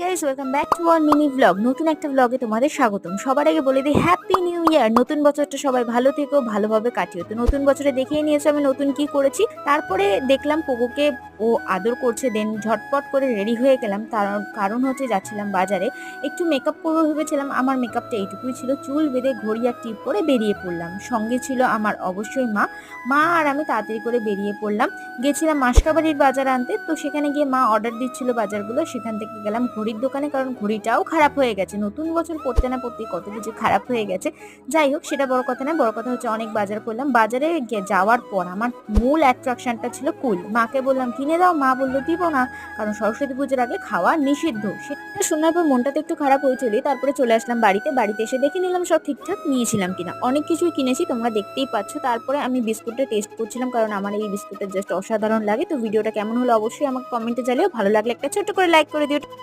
Guys, welcome back to our mini vlog. নতুন একটা ভ্লগে তোমাদের স্বাগতম। সবার আগে বলে দিই হ্যাপি নিউ ইয়ার। নতুন বছরটা সবাই ভালো থেকো, ভালোভাবে কাটিও। তো নতুন বছরে দেখিয়ে নিয়েছে আমি নতুন কি করেছি। তারপরে দেখলাম পোগোকে ও আদর করছে, দেন ঝটপট করে রেডি হয়ে গেলাম। তার কারণ হচ্ছে যাচ্ছিলাম বাজারে, একটু মেকআপ করবো ভেবেছিলাম। আমার মেকআপটা এইটুকুই ছিল, চুল বেঁধে ঘড়ি আর টিপ পরে বেরিয়ে পড়লাম। সঙ্গে ছিল আমার অবশ্যই মা আর আমি তাড়াতাড়ি করে বেরিয়ে পড়লাম। গেছিলাম মাসকাবাড়ির বাজার আনতে, তো সেখানে গিয়ে মা অর্ডার দিচ্ছিল বাজারগুলো। সেখান থেকে গেলাম ঘড়ির দোকানে, কারণ ঘড়িটাও খারাপ হয়ে গেছে। নতুন বছর পড়তে না পড়তে কত কিছু খারাপ হয়ে গেছে। যাই হোক, সেটা বড় কথা না, বড় কথা হচ্ছে অনেক বাজার করলাম। বাজারে যাওয়ার পর আমার মূল অ্যাট্রাকশনটা ছিল কুল। মাকে বললাম কিনে দাও, মা বললো দিব না, কারণ সরস্বতী পুজোর আগে খাওয়া নিষিদ্ধ। সেটা শোনার পর মনটা তো একটু খারাপ হয়েছিল। তারপরে চলে আসলাম বাড়িতে এসে দেখে নিলাম সব ঠিকঠাক নিয়েছিলাম কিনা। অনেক কিছুই কিনেছি, তোমরা দেখতেই পাচ্ছ। তারপরে আমি বিস্কুটটা টেস্ট করছিলাম, কারণ আমার এই বিস্কুটটা জাস্ট অসাধারণ লাগে। তো ভিডিওটা কেমন হলো অবশ্যই আমাকে কমেন্টে জানিও। ভালো লাগলে একটা ছোট্ট করে লাইক করে দিও।